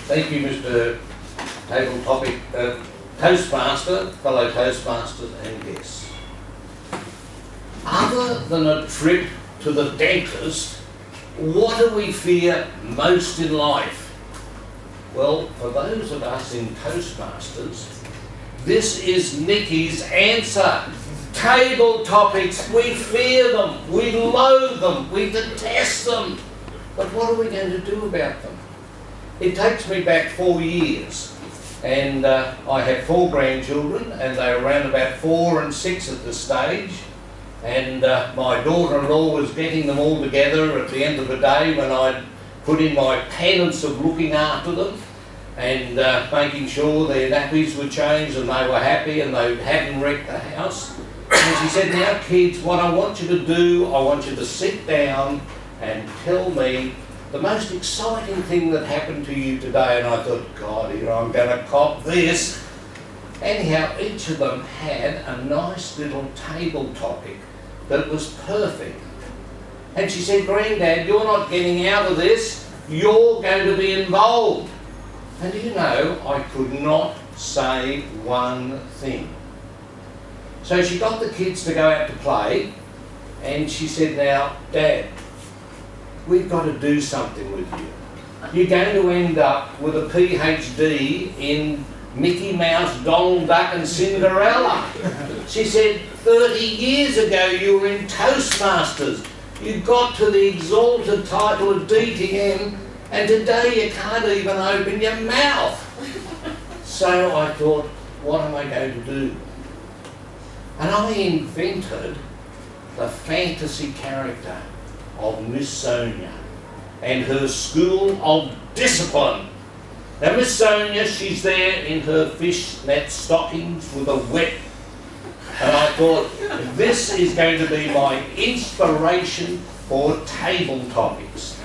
Thank you, Mr. Table Topic Toastmaster, fellow Toastmasters and guests. Other than a trip to the dentist, what do we fear most in life? Well, for those of us in Toastmasters, this is Nikki's answer. Table topics, we fear them, we loathe them, we detest them. But what are we going to do about them? It takes me back 4 years, and I have 4 grandchildren, and they were around about 4 and 6 at this stage. And my daughter-in-law was getting them all together at the end of the day when I'd put in my penance of looking after them and making sure their nappies were changed and they were happy and they hadn't wrecked the house. And she said, now kids, what I want you to do, I want you to sit down and tell me the most exciting thing that happened to you today. And I thought, God, here I'm going to cop this. Anyhow, each of them had a nice little table topic that was perfect. And she said, Granddad, you're not getting out of this, you're going to be involved. And you know, I could not say one thing. So she got the kids to go out to play, and she said, now, Dad, we've got to do something with you. You're going to end up with a PhD in Mickey Mouse, Donald Duck and Cinderella. She said, 30 years ago you were in Toastmasters. You got to the exalted title of DTM, and today you can't even open your mouth. So I thought, what am I going to do? And I invented the fantasy character of Miss Sonia and her school of discipline. Now Miss Sonia, she's there in her fishnet stockings with a wet, and I thought, this is going to be my inspiration for table topics.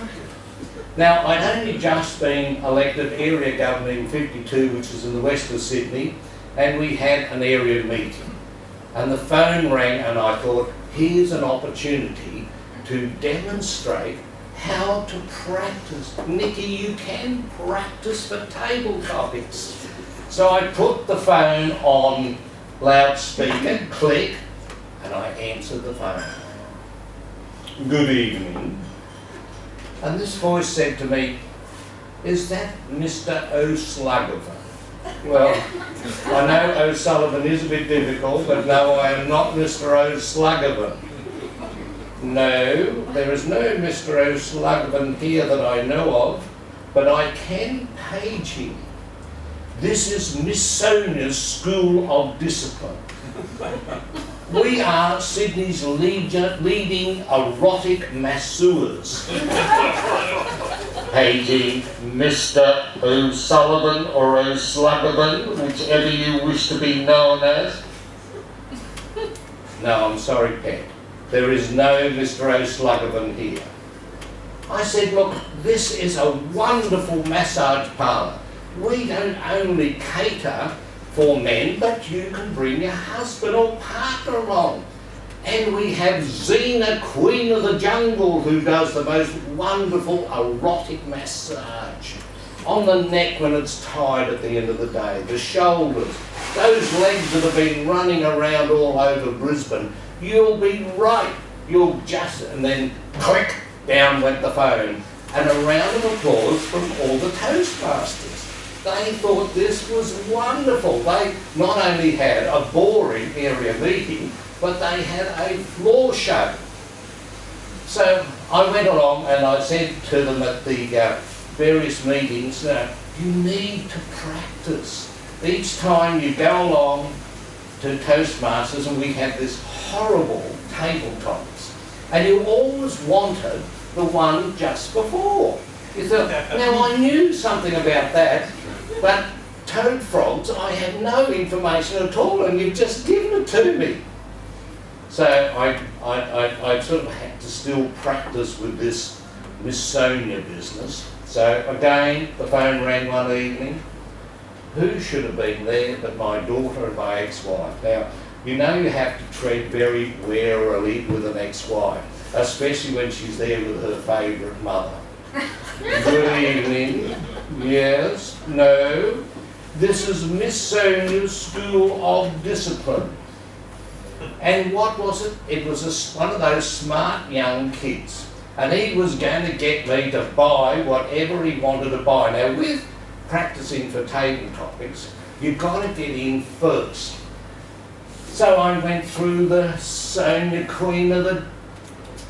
Now, I'd only just been elected area governor in 52, which is in the west of Sydney, and we had an area meeting. And the phone rang, and I thought, here's an opportunity to demonstrate how to practice. Nikki, you can practice for table topics. So I put the phone on loudspeaker, click, and I answered the phone. Good evening. And this voice said to me, is that Mr. O'Sullivan? Well, I know O'Sullivan is a bit difficult, but no, I am not Mr. O'Sullivan. No, there is no Mr. O'Sullivan here that I know of, but I can page him. This is Miss Sonia's School of Discipline. We are Sydney's leading erotic masseurs. Paging Mr. O'Sullivan or O'Sullivan, whichever you wish to be known as. No, I'm sorry, Pet. There is no Mr. O'Sullivan here. I said, look, this is a wonderful massage parlour. We don't only cater for men, but you can bring your husband or partner along. And we have Xena, Queen of the Jungle, who does the most wonderful erotic massage. On the neck when it's tied at the end of the day, the shoulders, those legs that have been running around all over Brisbane. You'll be right. You'll just, and then click, down went the phone. And a round of applause from all the Toastmasters. They thought this was wonderful. They not only had a boring area meeting, but they had a floor show. So I went along and I said to them at the various meetings, you need to practice. Each time you go along to Toastmasters, and we had this horrible table topics, and you always wanted the one just before. You thought, now I knew something about that, but toad frogs, I have no information at all, and you've just given it to me. So I sort of had to still practice with this Miss Sonia business. So again, the phone rang one evening. Who should have been there but my daughter and my ex-wife? Now, you know you have to tread very warily with an ex-wife, especially when she's there with her favourite mother. Good evening, Yes, no. This is Miss Sonia's School of Discipline. And what was it? It was one of those smart young kids. And he was going to get me to buy whatever he wanted to buy. Now, with practicing for table topics, you've got to get in first. So I went through the Sonia Queen of the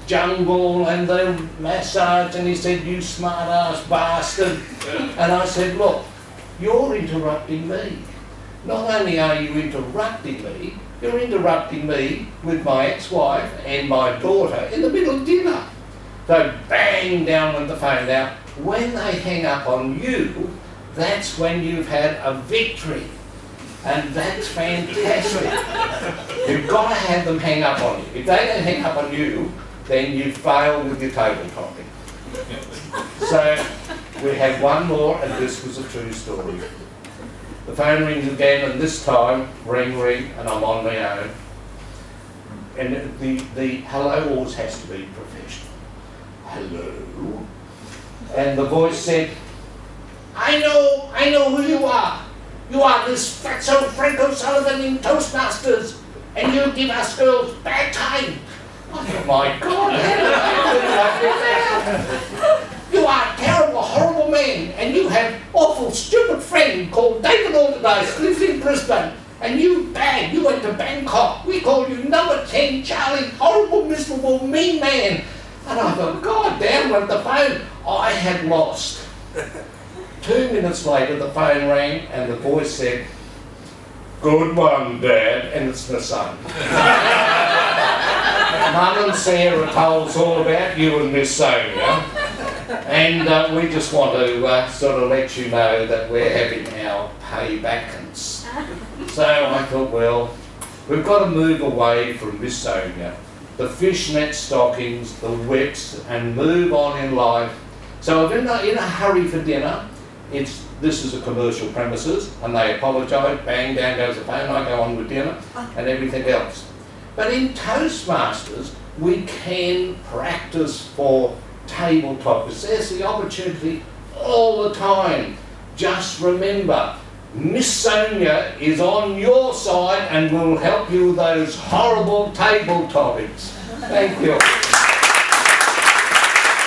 Jungle and the massage, and he said, "You smart-ass bastard." And I said, "Look, you're interrupting me. Not only are you interrupting me, you're interrupting me with my ex-wife and my daughter in the middle of dinner." So bang, down went the phone. Now, when they hang up on you, that's when you've had a victory. And that's fantastic. You've got to have them hang up on you. If they don't hang up on you, then you fail with your table topic. So we had one more, and this was a true story. The phone rings again, and this time, ring, and I'm on my own. And the hello always has to be professional. Hello? And the voice said, I know who you are. You are this fatso Franco Sullivan in Toastmasters, and you give us girls bad time. I thought, my God, you are a terrible, horrible man, and you have awful, stupid friend called David Alderdice, lives in Brisbane, and you bad, you went to Bangkok. We call you number 10 Charlie, horrible, miserable, mean man. And I thought, God damn, went the phone. I had lost. 2 minutes later, the phone rang, and the voice said, "Good one, Dad," and it's my son. Mum and Sarah told us all about you and Miss Sonia, and we just want to sort of let you know that we're having our paybackance. So I thought, well, we've got to move away from Miss Sonia, the fishnet stockings, the whips, and move on in life. So I'm in a hurry for dinner. This is a commercial premises, and they apologise, bang, down goes the phone, I go on with dinner, and everything else. But in Toastmasters, we can practice for table topics. There's the opportunity all the time. Just remember, Miss Sonia is on your side and will help you with those horrible table topics. Thank you.